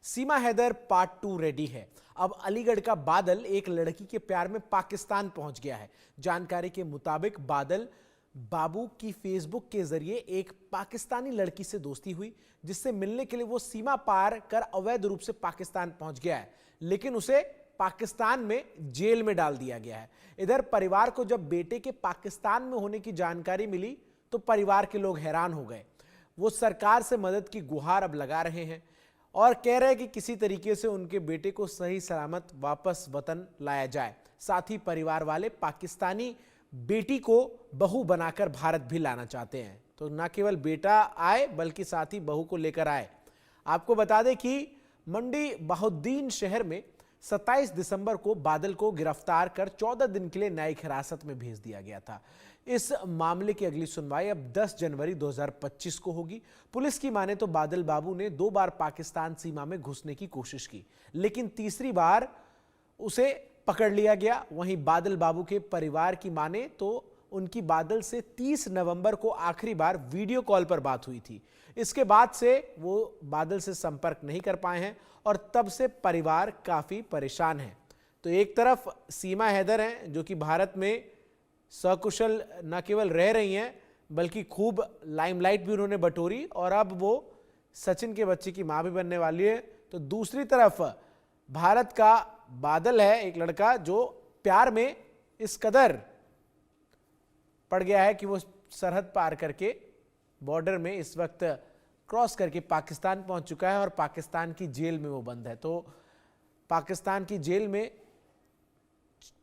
सीमा Haider part 2 ready है। अब अलीगढ़ का बादल एक लड़की के प्यार में पाकिस्तान पहुंच गया है। जानकारी के मुताबिक बादल बाबू की फेसबुक के जरिए एक पाकिस्तानी लड़की से दोस्ती हुई, जिससे मिलने के लिए वो सीमा पार कर अवैध रूप से पाकिस्तान पहुंच गया है, लेकिन उसे पाकिस्तान में जेल में डाल दिया गया है। इधर परिवार को जब बेटे के पाकिस्तान में होने की जानकारी मिली तो परिवार के लोग हैरान हो गए। वो सरकार से मदद की गुहार अब लगा रहे हैं और कह रहे हैं कि किसी तरीके से उनके बेटे को सही सलामत वापस वतन लाया जाए। साथ ही परिवार वाले पाकिस्तानी बेटी को बहू बनाकर भारत भी लाना चाहते हैं, तो न केवल बेटा आए बल्कि साथ ही बहू को लेकर आए। आपको बता दें कि मंडी बहाउद्दीन शहर में 27 दिसंबर को बादल को गिरफ्तार कर 14 दिन के लिए न्यायिक हिरासत में भेज दिया गया था। इस मामले की अगली सुनवाई अब 10 जनवरी 2025 को होगी। पुलिस की माने तो बादल बाबू ने 2 बार पाकिस्तान सीमा में घुसने की कोशिश की, लेकिन तीसरी बार उसे पकड़ लिया गया। वहीं बादल बाबू के परिवार की माने तो उनकी बादल से 30 नवंबर को आखिरी बार वीडियो कॉल पर बात हुई थी। इसके बाद से वो बादल से संपर्क नहीं कर पाए हैं और तब से परिवार काफी परेशान है। तो एक तरफ सीमा हैदर हैं जो कि भारत में सकुशल न केवल रह रही हैं बल्कि खूब लाइमलाइट भी उन्होंने बटोरी और अब वो सचिन के बच्चे की मां भी बनने वाली है। तो दूसरी तरफ भारत का बादल है, एक लड़का जो प्यार में इस कदर पड़ गया है कि वो सरहद पार करके बॉर्डर में इस वक्त क्रॉस करके पाकिस्तान पहुंच चुका है और पाकिस्तान की जेल में वो बंद है। तो पाकिस्तान की जेल में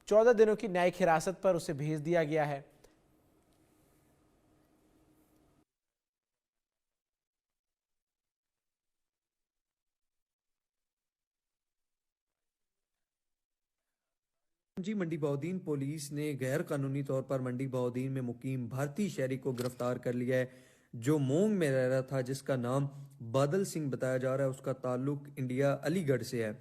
14 दिनों की न्यायिक हिरासत पर उसे भेज दिया गया है। जी, मंडी बहाउद्दीन पुलिस ने गैर कानूनी तौर पर मंडी बहाउद्दीन में मुकीम भारतीय शहरी को गिरफ्तार कर लिया है, जो मोंग में रह रहा था, जिसका नाम बादल सिंह बताया जा रहा है। उसका ताल्लुक इंडिया अलीगढ़ से है।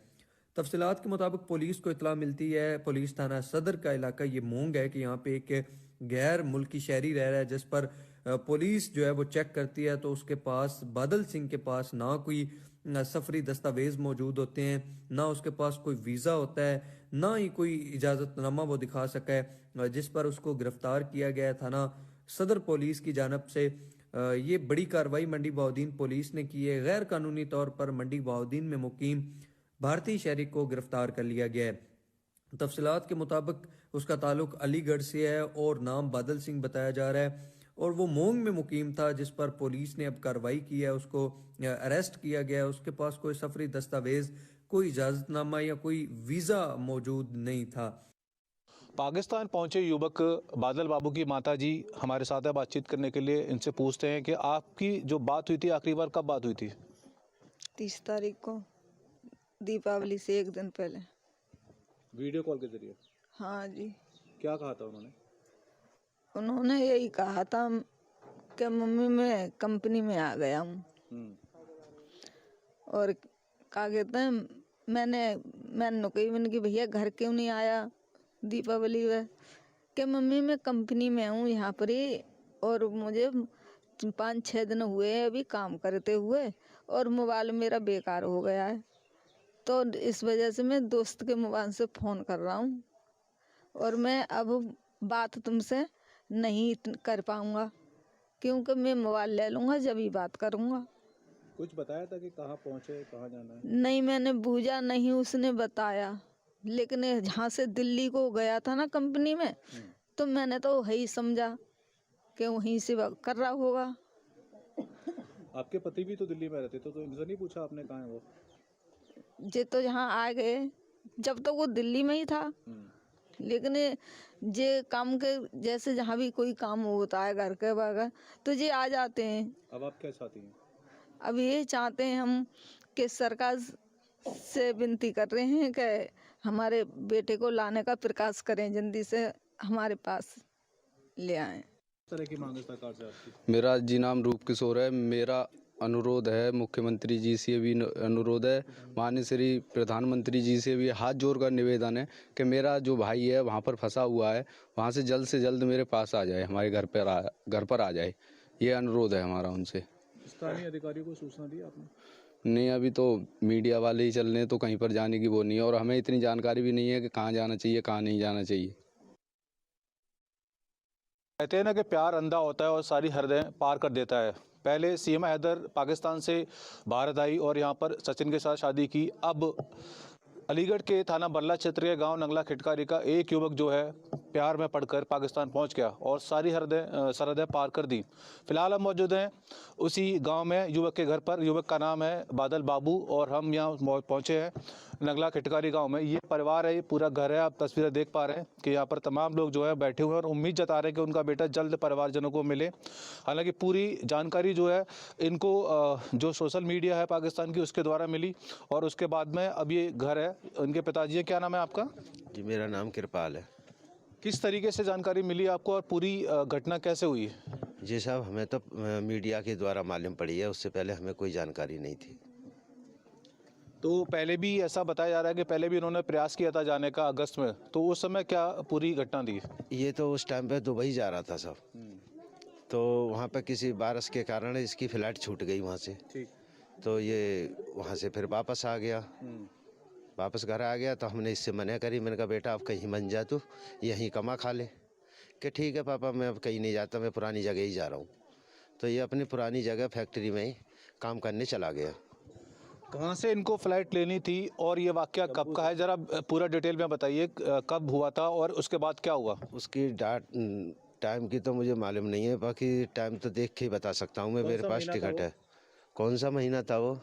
तफसीलात के मुताबिक पुलिस को इतला मिलती है, पुलिस थाना सदर का इलाका ये मोंग है, कि यहाँ पे एक गैर मुल्की शहरी रह रहा है, जिस पर पुलिस जो है वो चेक करती है तो उसके पास, बादल सिंह के पास, ना कोई सफरी दस्तावेज मौजूद होते हैं, ना उसके पास कोई वीज़ा होता है, ना ही कोई इजाज़तनामा वो दिखा सका है, जिस पर उसको गिरफ्तार किया गया। थाना सदर पुलिस की जानब से ये बड़ी कार्रवाई मंडी बहाउद्दीन पुलिस ने की है। गैर कानूनी तौर पर मंडी बहाउद्दीन में मुकीम भारतीय शहरी को गिरफ्तार कर लिया गया है। तफसीलात के मुताबिक उसका ताल्लुक अलीगढ़ से है और नाम बादल सिंह बताया जा रहा है और वो मोंग में मुकीम था, जिस पर पुलिस ने अब कार्रवाई की है, उसको अरेस्ट किया गया है। उसके पास कोई सफरी दस्तावेज, कोई इजाज़तनामा या कोई वीज़ा मौजूद नहीं था। पाकिस्तान पहुंचे युवक बादल बाबू की माता जी हमारे साथ है बातचीत करने के लिए। इनसे पूछते हैं कि आपकी जो बात हुई थी आखिरी बार कब बात हुई थी? 30 तारीख को, दीपावली से एक दिन पहले। वीडियो कॉल के जरिए? हाँ जी। क्या कहा था उन्होंने? उन्होंने यही कहा था कि मम्मी मैं कंपनी में आ गया हूँ और क्या कहते हैं, मैंने कही, मैंने कि भैया घर क्यों नहीं आया दीपावली में? कि मम्मी मैं कंपनी में हूँ यहाँ पर ही और मुझे 5-6 दिन हुए हैं अभी काम करते हुए और मोबाइल मेरा बेकार हो गया है, तो इस वजह से मैं दोस्त के मोबाइल से फ़ोन कर रहा हूँ और मैं अब बात तुमसे नहीं कर पाऊँगा क्योंकि मैं मोबाइल ले लूँगा जब ही बात करूँगा। कुछ बताया था कि कहाँ पहुंचे, कहाँ जाना है? नहीं, मैंने पूछा नहीं, उसने बताया, लेकिन जहाँ से दिल्ली को गया था ना कंपनी में, तो मैंने तो वही समझा कि वहीं से कर रहा होगा। आपके पति भी तो दिल्ली में रहते तो इनसे नहीं पूछा आपने कहाँ है वो? जे तो यहाँ आ गए, जब तक तो वो दिल्ली में ही था, लेकिन जे काम के जैसे जहाँ भी कोई काम होता है घर के बगैर तो जे आ जाते हैं। अब आप क्या चाहती हैं? अब ये चाहते हैं हम कि सरकार से विनती कर रहे हैं कि हमारे बेटे को लाने का प्रयास करें, जल्दी से हमारे पास ले आएं। किस तरह की मांग है सरकार से आपकी? मेरा जी नाम रूप किशोर है। मेरा अनुरोध है, मुख्यमंत्री जी से भी अनुरोध है, माननीय श्री प्रधानमंत्री जी से भी हाथ जोड़कर निवेदन है कि मेरा जो भाई है वहाँ पर फंसा हुआ है, वहाँ से जल्द मेरे पास आ जाए, हमारे घर पर आ जाए। ये अनुरोध है हमारा उनसे। स्थानीय अधिकारियों को सूचना दी आपने? नहीं, अभी तो मीडिया वाले ही चल रहे हैं, तो कहीं पर जाने की वो नहीं है, और हमें इतनी जानकारी भी नहीं है कि कहाँ जाना चाहिए कहाँ नहीं जाना चाहिए। कहते हैं ना कि प्यार अंधा होता है और सारी हदें पार कर देता है। पहले सीमा हैदर पाकिस्तान से भारत आई और यहाँ पर सचिन के साथ शादी की। अब अलीगढ़ के थाना बरला क्षेत्र के गांव नंगला खिटकारी का एक युवक जो है प्यार में पड़कर पाकिस्तान पहुंच गया और सारी सरहदें पार कर दी। फिलहाल हम मौजूद हैं उसी गांव में युवक के घर पर। युवक का नाम है बादल बाबू और हम यहाँ पहुंचे हैं नंगला खिटकारी गांव में। ये परिवार है, ये पूरा घर है। आप तस्वीरें देख पा रहे हैं कि यहाँ पर तमाम लोग जो है बैठे हुए हैं और उम्मीद जता रहे हैं कि उनका बेटा जल्द परिवारजनों को मिले। हालांकि पूरी जानकारी जो है इनको जो सोशल मीडिया है पाकिस्तान की उसके द्वारा मिली और उसके बाद में अब ये घर है उनके पिताजी है। क्या नाम है आपका? जी, मेरा नाम कृपाल है। किस तरीके से जानकारी मिली आपको और पूरी घटना कैसे हुई? जी साहब, हमें तो मीडिया के द्वारा मालूम पड़ी है, उससे पहले हमें कोई जानकारी नहीं थी। तो पहले भी ऐसा बताया जा रहा है कि पहले भी उन्होंने प्रयास किया था जाने का अगस्त में, तो उस समय क्या पूरी घटना थी? ये तो उस टाइम पे दुबई जा रहा था साहब, तो वहाँ पे किसी बारिश के कारण इसकी फ़्लाइट छूट गई वहाँ से। ठीक। तो ये वहाँ से फिर वापस आ गया, वापस घर आ गया। तो हमने इससे मना करी, मैंने कहा बेटा आप कहीं बन जा, तू यहीं कमा खा ले। कि ठीक है पापा, मैं अब कहीं नहीं जाता, मैं पुरानी जगह ही जा रहा हूँ। तो ये अपनी पुरानी जगह फैक्ट्री में ही काम करने चला गया। कहाँ से इनको फ्लाइट लेनी थी और ये वाकया कब का है, जरा पूरा डिटेल में बताइए। कब हुआ था और उसके बाद क्या हुआ? उसकी टाइम की तो मुझे मालूम नहीं है, बाकी टाइम तो देख के ही बता सकता हूँ मैं। मेरे पास टिकट है। कौन सा महीना था वो?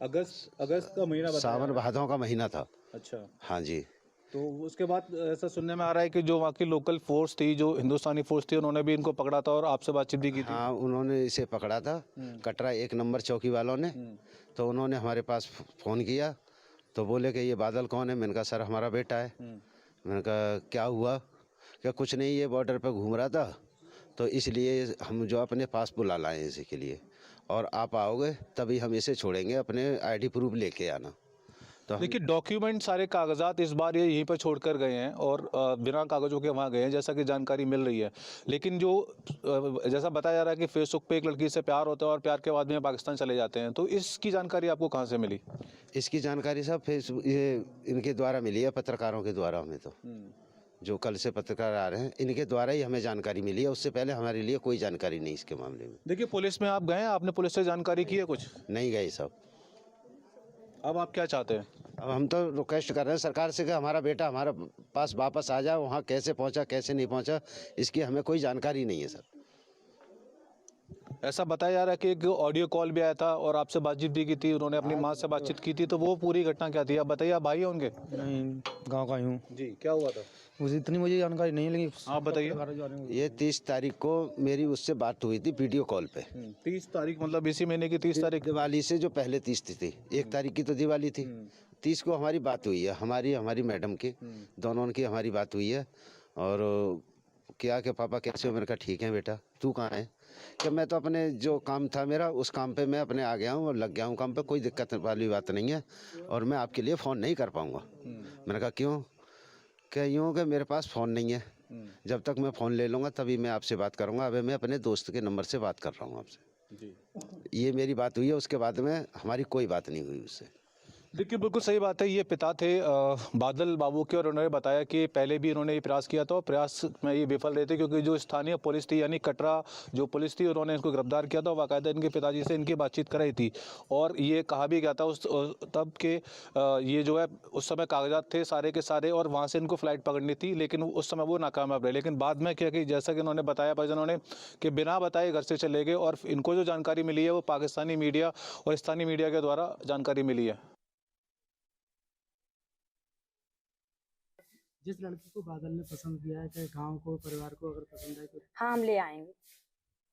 अगस्त का महीना बताया। सावन भादों का महीना था। अच्छा। हाँ जी। तो उसके बाद ऐसा सुनने में आ रहा है कि जो वहाँ की लोकल फोर्स थी, जो हिंदुस्तानी फोर्स थी, उन्होंने भी इनको पकड़ा था और आपसे बातचीत भी की थी। हाँ, उन्होंने इसे पकड़ा था, कटरा 1 नंबर चौकी वालों ने। तो उन्होंने हमारे पास फ़ोन किया, तो बोले कि ये बादल कौन है? मैंने कहा सर हमारा बेटा है। मैंने कहा क्या हुआ? क्या कुछ नहीं, ये बॉर्डर पर घूम रहा था, तो इसलिए हम जो अपने पास बुला लाए इसी के लिए, और आप आओगे तभी हम इसे छोड़ेंगे, अपने आईडी प्रूफ लेके आना। तो देखिए, डॉक्यूमेंट सारे कागजात इस बार ये यहीं पर छोड़कर गए हैं और बिना कागजों के वहाँ गए हैं, जैसा कि जानकारी मिल रही है। लेकिन जो जैसा बताया जा रहा है कि फेसबुक पे एक लड़की से प्यार होता है और प्यार के बाद में पाकिस्तान चले जाते हैं, तो इसकी जानकारी आपको कहाँ से मिली? इसकी जानकारी साहब फेसबुक ये इनके द्वारा मिली है, पत्रकारों के द्वारा। हमें तो जो कल से पत्रकार आ रहे हैं इनके द्वारा ही हमें जानकारी मिली है, उससे पहले हमारे लिए कोई जानकारी नहीं इसके मामले में। देखिए, पुलिस में आप गए, आपने पुलिस से जानकारी की है कुछ? नहीं गए साहब। अब आप क्या चाहते हैं? अब हम तो रिक्वेस्ट कर रहे हैं सरकार से कि हमारा बेटा हमारा पास वापस आ जाए। वहाँ कैसे पहुँचा कैसे नहीं पहुँचा इसकी हमें कोई जानकारी नहीं है सर। ऐसा बताया जा रहा है कि एक ऑडियो कॉल भी आया था और आपसे बातचीत भी की थी, उन्होंने अपनी माँ से बातचीत की थी, तो वो पूरी घटना क्या थी आप बताइए। आप भाई हैं उनके? नहीं, गांव का ही हूँ। जी, क्या हुआ था? मुझे इतनी जानकारी नहीं है, लेकिन आप बताइए। ये 30 तारीख को मेरी उससे बात हुई थी वीडियो कॉल पे। 30 तारीख मतलब इसी महीने की 30 तारीख? दिवाली से जो पहले 30 थी, 1 तारीख की तो दिवाली थी। 30 को हमारी बात हुई है, हमारी मैडम की, दोनों की हमारी बात हुई है। और क्या कि पापा कैसे हो? मैंने कहा ठीक है बेटा, तू कहाँ है? कि मैं तो अपने जो काम था मेरा उस काम पे मैं अपने आ गया हूँ और लग गया हूँ काम पे, कोई दिक्कत वाली बात नहीं है और मैं आपके लिए फ़ोन नहीं कर पाऊँगा। मैंने कहा क्यों? क्या यूँ कि मेरे पास फ़ोन नहीं है, जब तक मैं फ़ोन ले लूँगा तभी मैं आपसे बात करूँगा। अभी मैं अपने दोस्त के नंबर से बात कर रहा हूँ आपसे। ये मेरी बात हुई है, उसके बाद में हमारी कोई बात नहीं हुई उससे। देखिए, बिल्कुल सही बात है। ये पिता थे बादल बाबू के और उन्होंने बताया कि पहले भी इन्होंने ये प्रयास किया था और प्रयास में ये विफल रहे थे, क्योंकि जो स्थानीय पुलिस थी यानी कटरा जो पुलिस थी उन्होंने इनको गिरफ्तार किया था। बाकायदा इनके पिताजी से इनकी बातचीत कराई थी और ये कहा भी गया था उस तब के ये जो है उस समय कागजात थे सारे के सारे और वहाँ से इनको फ़्लाइट पकड़नी थी, लेकिन उस समय वो नाकामयाब रहे। लेकिन बाद में क्या कि जैसा कि उन्होंने बताया परिजनों ने कि बिना बताए घर से चले गए और इनको जो जानकारी मिली है वो पाकिस्तानी मीडिया और स्थानीय मीडिया के द्वारा जानकारी मिली है। जिस लड़की को बादल ने पसंद किया है, चाहे गांव को परिवार को अगर पसंद है तो हाँ, हम ले आएंगे।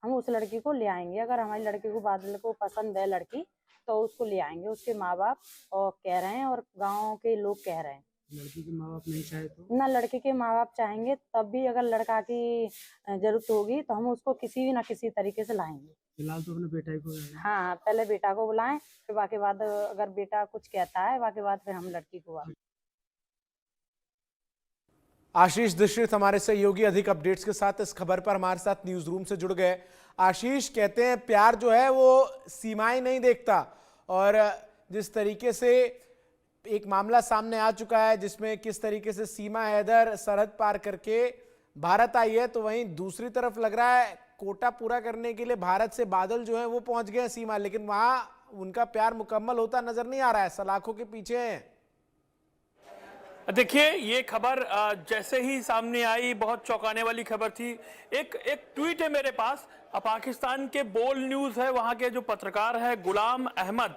हम उस लड़की को ले आएंगे। अगर हमारी लड़की को बादल को पसंद है लड़की तो उसको ले आएंगे। उसके माँ बाप और कह रहे हैं और गांव के लोग कह रहे हैं। लड़की के माँ बाप नहीं चाहे तो? ना, लड़के के माँ बाप चाहेंगे तब भी अगर लड़का की जरूरत होगी तो हम उसको किसी भी ना किसी तरीके से लाएंगे। फिलहाल तो अपने बेटा को? हाँ, पहले बेटा को बुलाएं, फिर बाकी बाद अगर बेटा कुछ कहता है बाकी बाद फिर हम लड़की को बुलाएं। आशीष दीक्षित हमारे सहयोगी अधिक अपडेट्स के साथ इस खबर पर हमारे साथ न्यूज रूम से जुड़ गए। आशीष कहते हैं प्यार जो है वो सीमाएं नहीं देखता, और जिस तरीके से एक मामला सामने आ चुका है जिसमें किस तरीके से सीमा हैदर सरहद पार करके भारत आई है, तो वहीं दूसरी तरफ लग रहा है कोटा पूरा करने के लिए भारत से बादल जो है वो पहुंच गए सीमा, लेकिन वहां उनका प्यार मुकम्मल होता नजर नहीं आ रहा है, सलाखों के पीछे हैं। देखिए, ये खबर जैसे ही सामने आई बहुत चौंकाने वाली खबर थी। एक ट्वीट है मेरे पास, पाकिस्तान के बोल न्यूज है, वहां के जो पत्रकार है गुलाम अहमद,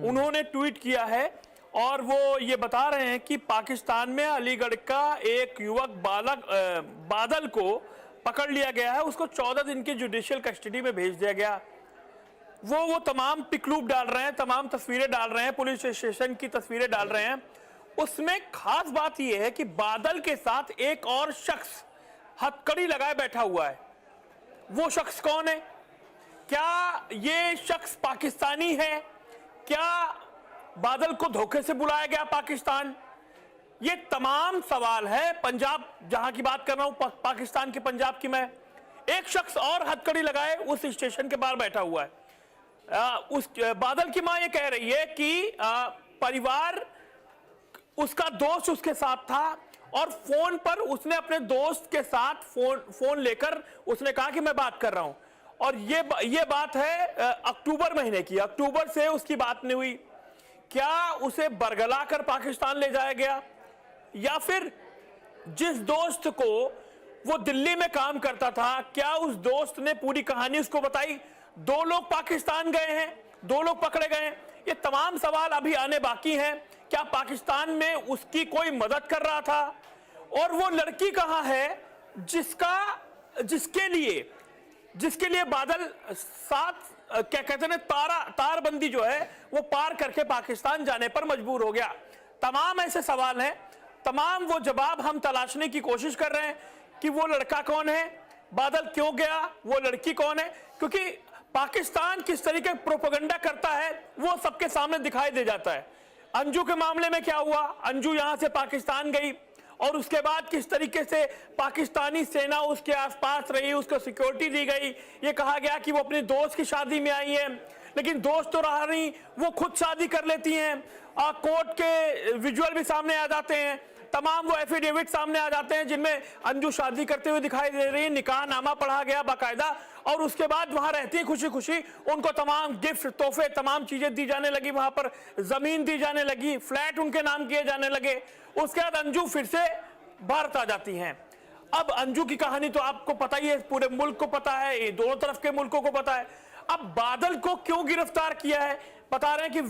उन्होंने ट्वीट किया है और वो ये बता रहे हैं कि पाकिस्तान में अलीगढ़ का एक युवक बादल को पकड़ लिया गया है, उसको 14 दिन की जुडिशियल कस्टडी में भेज दिया गया। वो तमाम पिकलूप डाल रहे हैं, तमाम तस्वीरें डाल रहे हैं, पुलिस स्टेशन की तस्वीरें डाल रहे हैं। उसमें खास बात यह है कि बादल के साथ एक और शख्स हथकड़ी लगाए बैठा हुआ है। वो शख्स कौन है? क्या ये शख्स पाकिस्तानी है? क्या बादल को धोखे से बुलाया गया पाकिस्तान? ये तमाम सवाल है। पंजाब, जहां की बात कर रहा हूं, पाकिस्तान के पंजाब की मैं, एक शख्स और हथकड़ी लगाए उस स्टेशन के बाहर बैठा हुआ है। उस बादल की मां ये कह रही है कि परिवार, उसका दोस्त उसके साथ था और फोन पर उसने अपने दोस्त के साथ फोन लेकर उसने कहा कि मैं बात कर रहा हूं, और ये बात है अक्टूबर महीने की। अक्टूबर से उसकी बात नहीं हुई। क्या उसे बरगला कर पाकिस्तान ले जाया गया, या फिर जिस दोस्त को वो दिल्ली में काम करता था, क्या उस दोस्त ने पूरी कहानी उसको बताई? 2 लोग पाकिस्तान गए हैं, 2 लोग पकड़े गए हैं। ये तमाम सवाल अभी आने बाकी हैं। क्या पाकिस्तान में उसकी कोई मदद कर रहा था? और वो लड़की कहां है जिसके लिए बादल साथ क्या कहते हैं तारबंदी जो है वो पार करके पाकिस्तान जाने पर मजबूर हो गया? तमाम ऐसे सवाल हैं, तमाम वो जवाब हम तलाशने की कोशिश कर रहे हैं कि वो लड़का कौन है, बादल क्यों गया, वो लड़की कौन है। क्योंकि पाकिस्तान किस तरीके प्रोपेगेंडा करता है वो सबके सामने दिखाई दे जाता है। अंजू के मामले में क्या हुआ? अंजू यहां से पाकिस्तान गई और उसके बाद किस तरीके से पाकिस्तानी सेना उसके आसपास रही, उसको सिक्योरिटी दी गई। ये कहा गया कि वो अपने दोस्त की शादी में आई है, लेकिन दोस्त तो रहा नहीं, वो खुद शादी कर लेती हैं। कोर्ट के विजुअल भी सामने आ जाते हैं, तमाम वो एफिडेविट सामने आ जाते हैं जिनमें अंजू शादी करते हुए दिखाई दे रही है। निकाह नामा पढ़ा गया बाकायदा, और उसके बाद वहां रहती है खुशी खुशी। उनको तमाम गिफ्ट, तोहफे, तमाम चीजें दी जाने लगी, वहां पर जमीन दी जाने लगी, फ्लैट उनके नाम किए जाने लगे। उसके बाद अंजू फिर से भारत आ जाती हैं। अब अंजू की कहानी तो आपको पता ही है, पूरे मुल्क को पता है, दोनों तरफ के मुल्कों को पता है। अब बादल को क्यों गिरफ्तार किया है? बता रहे हैं कि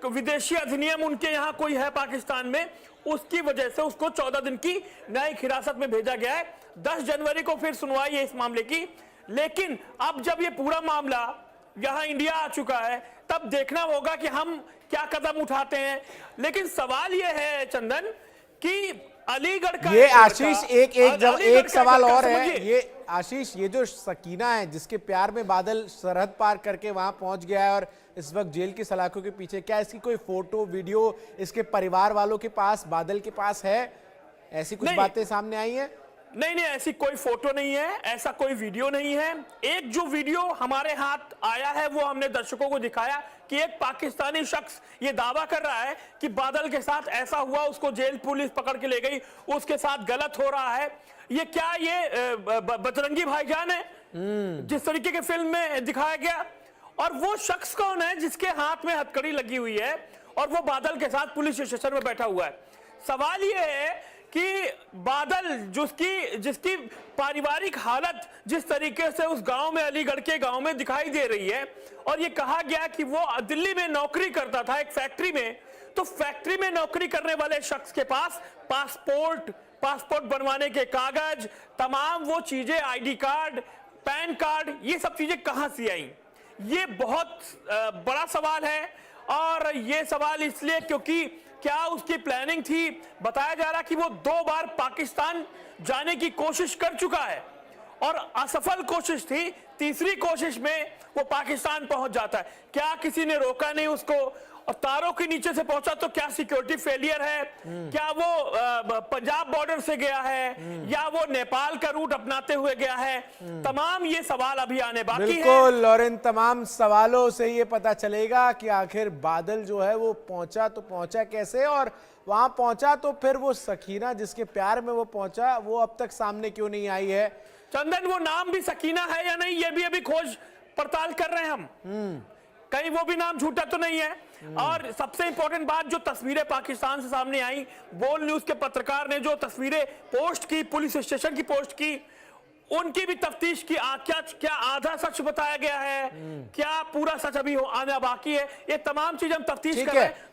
विदेशी अधिनियम उनके यहां कोई है पाकिस्तान में, उसकी वजह से उसको 14 दिन की न्यायिक हिरासत में भेजा गया है। 10 जनवरी को फिर सुनवाई है इस मामले की। लेकिन अब जब ये पूरा मामला यहां इंडिया आ चुका है, तब देखना होगा कि हम क्या कदम उठाते हैं। लेकिन सवाल ये है चंदन कि अलीगढ़ का, ये आशीष एक सवाल और है। ये आशीष, ये जो सकीना है जिसके प्यार में बादल सरहद पार करके वहां पहुंच गया है और इस वक्त जेल की सलाखों के पीछे, क्या इसकी कोई फोटो वीडियो इसके परिवार वालों के पास, बादल के पास है? ऐसी कुछ बातें सामने आई हैं? नहीं, ऐसी कोई फोटो नहीं है, ऐसा कोई वीडियो नहीं है। एक जो वीडियो हमारे हाथ आया है वो हमने दर्शकों को दिखाया कि एक पाकिस्तानी शख्स ये दावा कर रहा है कि बादल के साथ ऐसा हुआ, उसको जेल पुलिस पकड़ के ले गई, उसके साथ गलत हो रहा है। ये क्या ये बजरंगी भाईजान है जिस तरीके के फिल्म में दिखाया गया? और वो शख्स कौन है जिसके हाथ में हथकड़ी लगी हुई है और वो बादल के साथ पुलिस स्टेशन में बैठा हुआ है? सवाल ये है कि बादल जिसकी पारिवारिक हालत जिस तरीके से उस गांव में, अलीगढ़ के गांव में दिखाई दे रही है, और ये कहा गया कि वो दिल्ली में नौकरी करता था एक फैक्ट्री में, तो फैक्ट्री में नौकरी करने वाले शख्स के पास पासपोर्ट बनवाने के कागज, तमाम वो चीजें, आईडी कार्ड, पैन कार्ड, ये सब चीजें कहां से आई? ये बहुत बड़ा सवाल है। और ये सवाल इसलिए क्योंकि क्या उसकी प्लानिंग थी? बताया जा रहा कि वो 2 बार पाकिस्तान जाने की कोशिश कर चुका है और असफल कोशिश थी। तीसरी कोशिश में वो पाकिस्तान पहुंच जाता है। क्या किसी ने रोका नहीं उसको? और तारों के नीचे से पहुंचा तो क्या सिक्योरिटी फेलियर है, क्या वो पंजाब बॉर्डर से गया है या वो नेपाल का रूट अपनाते हुए गया है, तमाम ये सवाल अभी आने बाकी है। बिल्कुल लॉरेन, तमाम सवालों से ये पता चलेगा कि आखिर बादल जो है वो पहुंचा तो पहुंचा कैसे, और वहां पहुंचा तो फिर वो सकीना जिसके प्यार में वो पहुंचा वो अब तक सामने क्यों नहीं आई है। चंदन, वो नाम भी सकीना है या नहीं, ये भी अभी खोज पड़ताल कर रहे हैं हम, कहीं वो भी नाम झूठा तो नहीं है। और सबसे इंपॉर्टेंट बात, जो तस्वीरें पाकिस्तान से सामने आई, बोल न्यूज के पत्रकार ने जो तस्वीरें पोस्ट की, पुलिस स्टेशन की पोस्ट की, उनकी भी तफ्तीश की। क्या आधा सच बताया गया है, क्या पूरा सच अभी आना बाकी है, ये तमाम चीज हम तफ्तीश कर रहे हैं।